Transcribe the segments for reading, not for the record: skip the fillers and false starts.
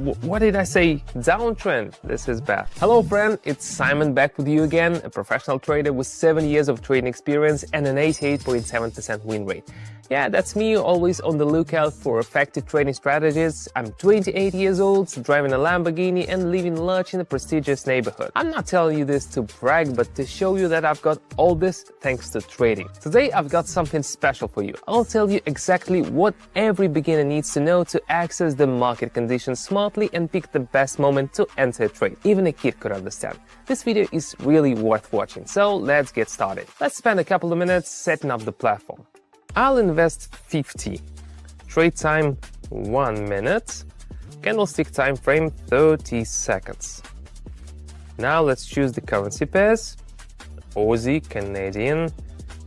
What did I say? Downtrend. This is bad. Hello friend, it's Simon back with you again, a professional trader with 7 years of trading experience and an 88.7% win rate. Yeah, that's me, always on the lookout for effective trading strategies. I'm 28 years old, driving a Lamborghini and living large in a prestigious neighborhood. I'm not telling you this to brag, but to show you that I've got all this thanks to trading. Today I've got something special for you. I'll tell you exactly what every beginner needs to know to access the market conditions smartly and pick the best moment to enter a trade. Even a kid could understand. This video is really worth watching, so let's get started. Let's spend a couple of minutes setting up the platform. I'll invest 50. Trade time 1 minute. Candlestick time frame 30 seconds. Now let's choose the currency pairs. Aussie, Canadian,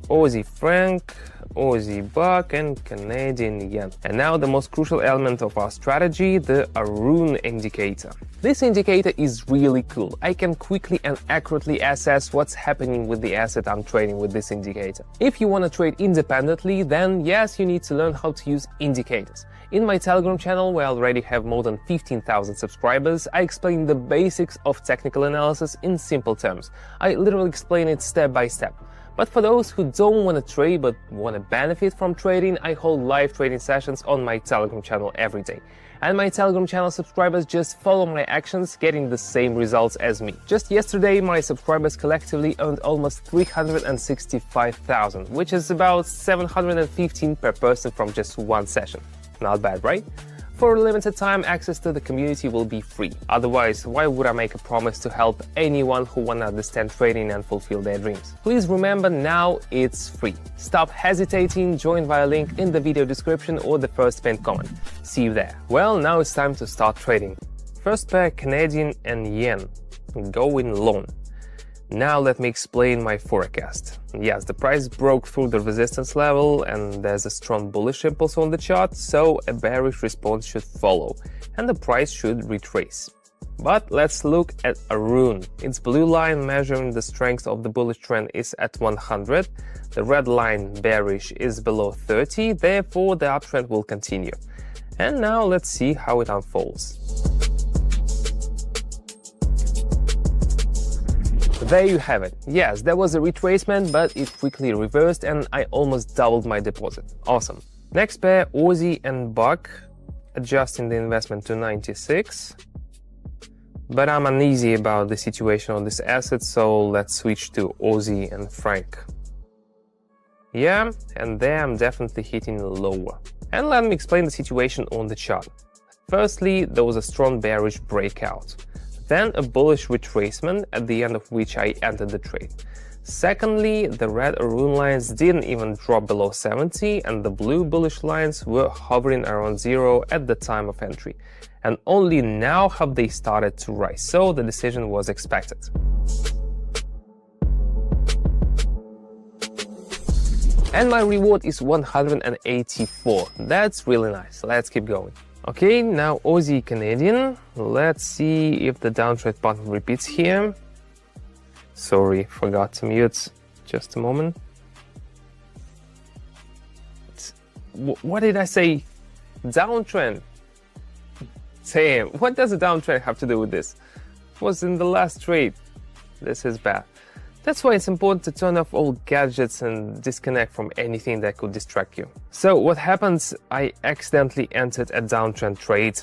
Aussie franc, Aussie buck and Canadian yen. And now the most crucial element of our strategy, the Arun indicator. This indicator is really cool. I can quickly and accurately assess what's happening with the asset I'm trading with this indicator. If you want to trade independently, then yes, you need to learn how to use indicators. In my Telegram channel, where I already have more than 15,000 subscribers, I explain the basics of technical analysis in simple terms. I literally explain it step by step. But for those who don't want to trade but want to benefit from trading, I hold live trading sessions on my Telegram channel every day. And my Telegram channel subscribers just follow my actions, getting the same results as me. Just yesterday, my subscribers collectively earned almost 365,000, which is about 715 per person from just one session. Not bad, right? For a limited time, access to the community will be free. Otherwise, why would I make a promise to help anyone who wants to understand trading and fulfill their dreams? Please remember, now it's free. Stop hesitating, join via link in the video description or the first pinned comment. See you there. Well, now it's time to start trading. First pair, Canadian and yen. Going long. Now let me explain my forecast. Yes, the price broke through the resistance level and there's a strong bullish impulse on the chart, so a bearish response should follow and the price should retrace. But let's look at Arun. Its blue line measuring the strength of the bullish trend is at 100. The red line, bearish, is below 30, therefore the uptrend will continue. And now let's see how it unfolds. There you have it. Yes, there was a retracement, but it quickly reversed and I almost doubled my deposit. Awesome. Next pair, Aussie and buck, adjusting the investment to 96. But I'm uneasy about the situation on this asset, so let's switch to Aussie and franc. Yeah, and there I'm definitely hitting lower. And let me explain the situation on the chart. Firstly, there was a strong bearish breakout. Then a bullish retracement, at the end of which I entered the trade. Secondly, the red Arun lines didn't even drop below 70 and the blue bullish lines were hovering around 0 at the time of entry. And only now have they started to rise, so the decision was expected. And my reward is 184. That's really nice. Let's keep going. Okay, now Aussie Canadian. Let's see if the downtrend pattern repeats here. Sorry, forgot to mute. Just a moment. What did I say? Downtrend. Damn, what does a downtrend have to do with this? It was in the last trade. This is bad. That's why it's important to turn off all gadgets and disconnect from anything that could distract you. So what happens, I accidentally entered a downtrend trade.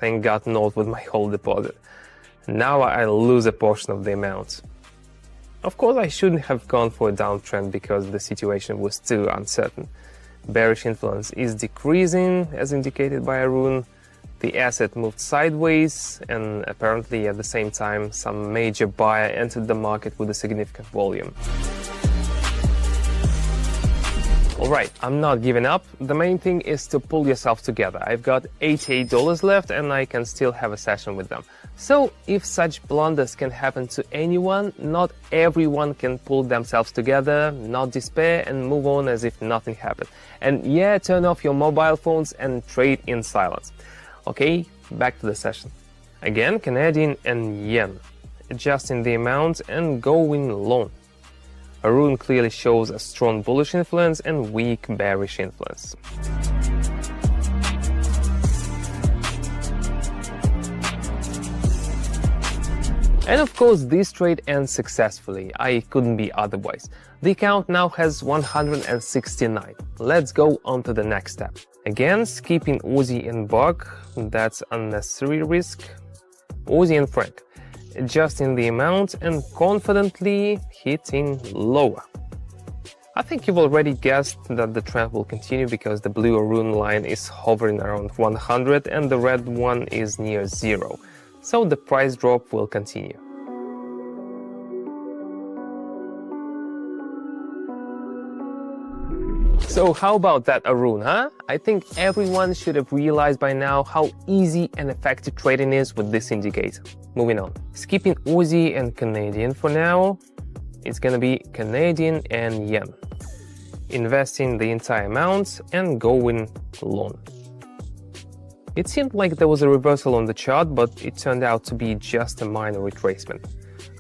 Thank God not with my whole deposit. Now I lose a portion of the amount. Of course, I shouldn't have gone for a downtrend because the situation was too uncertain. Bearish influence is decreasing, as indicated by Arun. The asset moved sideways, and apparently at the same time, some major buyer entered the market with a significant volume. Alright, I'm not giving up. The main thing is to pull yourself together. I've got $88 left and I can still have a session with them. So if such blunders can happen to anyone, not everyone can pull themselves together, not despair and move on as if nothing happened. And yeah, turn off your mobile phones and trade in silence. Okay, back to the session. Again, Canadian and yen. Adjusting the amount and going long. Arun clearly shows a strong bullish influence and weak bearish influence. And of course, this trade ends successfully. I couldn't be otherwise. The account now has 169. Let's go on to the next step. Again, skipping Aussie and Buck, that's unnecessary risk. Aussie and Franc, adjusting the amount and confidently hitting lower. I think you've already guessed that the trend will continue because the blue Arun line is hovering around 100 and the red one is near 0. So the price drop will continue. So how about that Arun, huh? I think everyone should have realized by now how easy and effective trading is with this indicator. Moving on. Skipping Aussie and Canadian for now. It's gonna be Canadian and Yen. Investing the entire amount and going long. It seemed like there was a reversal on the chart, but it turned out to be just a minor retracement.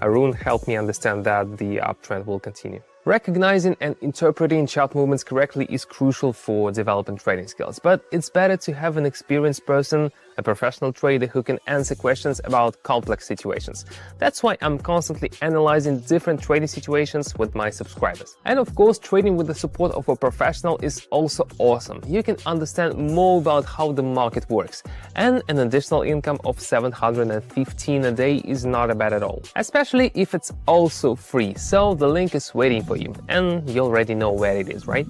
Arun helped me understand that the uptrend will continue. Recognizing and interpreting chart movements correctly is crucial for developing trading skills, but it's better to have an experienced person, a professional trader who can answer questions about complex situations. That's why I'm constantly analyzing different trading situations with my subscribers. And of course, trading with the support of a professional is also awesome. You can understand more about how the market works, and an additional income of $715 a day is not bad at all, especially if it's also free. So the link is waiting for you, and you already know where it is, right?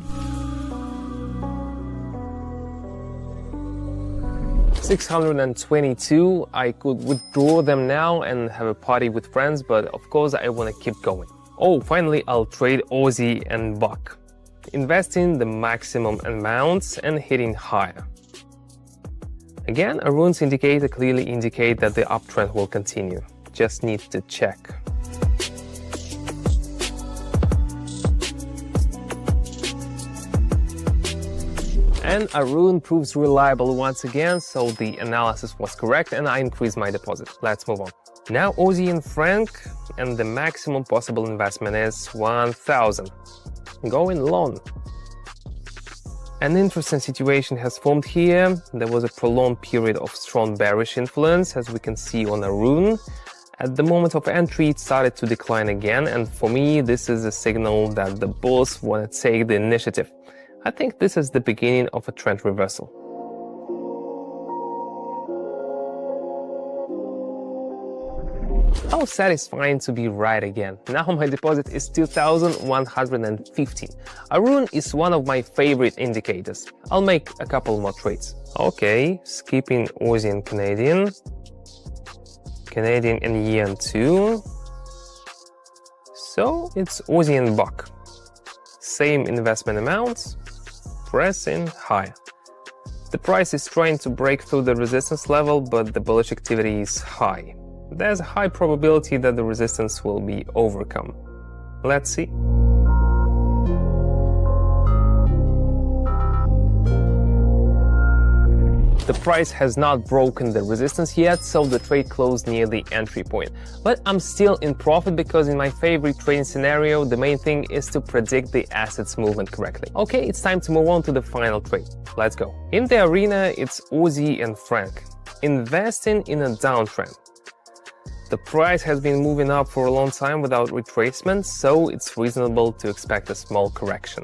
622, I could withdraw them now and have a party with friends, but of course I want to keep going. Oh, finally I'll trade Aussie and Buck, investing the maximum amounts and hitting higher. Again, Arun's indicator clearly indicates that the uptrend will continue. Just need to check. And Arun proves reliable once again, so the analysis was correct and I increased my deposit. Let's move on. Now Aussie and Franc, and the maximum possible investment is 1,000. Going long. An interesting situation has formed here. There was a prolonged period of strong bearish influence, as we can see on Arun. At the moment of entry, it started to decline again, and for me, this is a signal that the bulls want to take the initiative. I think this is the beginning of a trend reversal. How satisfying to be right again. Now my deposit is 2,115. Arun is one of my favorite indicators. I'll make a couple more trades. Okay, skipping Aussie and Canadian. Canadian and Yen too. So it's Aussie and Buck. Same investment amounts. Pressing higher. The price is trying to break through the resistance level, but the bullish activity is high. There's a high probability that the resistance will be overcome. Let's see. The price has not broken the resistance yet, so the trade closed near the entry point. But I'm still in profit because in my favorite trading scenario, the main thing is to predict the asset's movement correctly. Okay, it's time to move on to the final trade. Let's go. In the arena, it's Aussie and Franc. Investing in a downtrend. The price has been moving up for a long time without retracement, so it's reasonable to expect a small correction.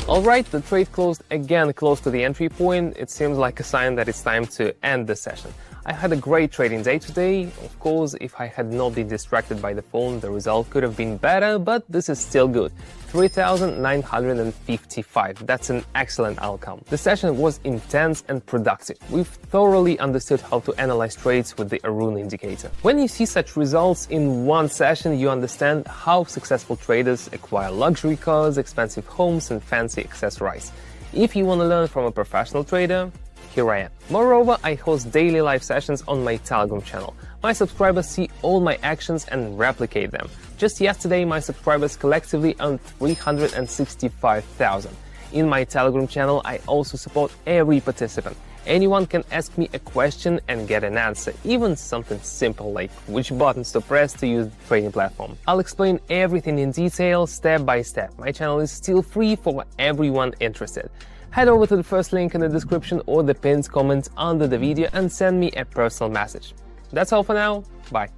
Alright, the trade closed again close to the entry point. It seems like a sign that it's time to end the session. I had a great trading day today. Of course, if I had not been distracted by the phone, the result could have been better, but this is still good. 3,955. That's an excellent outcome. The session was intense and productive. We've thoroughly understood how to analyze trades with the Arun indicator. When you see such results in one session, you understand how successful traders acquire luxury cars, expensive homes, and fancy accessories. If you want to learn from a professional trader, here I am. Moreover, I host daily live sessions on my Telegram channel. My subscribers see all my actions and replicate them. Just yesterday, my subscribers collectively earned 365,000. In my Telegram channel, I also support every participant. Anyone can ask me a question and get an answer, even something simple like which buttons to press to use the trading platform. I'll explain everything in detail, step by step. My channel is still free for everyone interested. head over to the first link in the description or the pinned comment under the video and send me a personal message. That's all for now. Bye.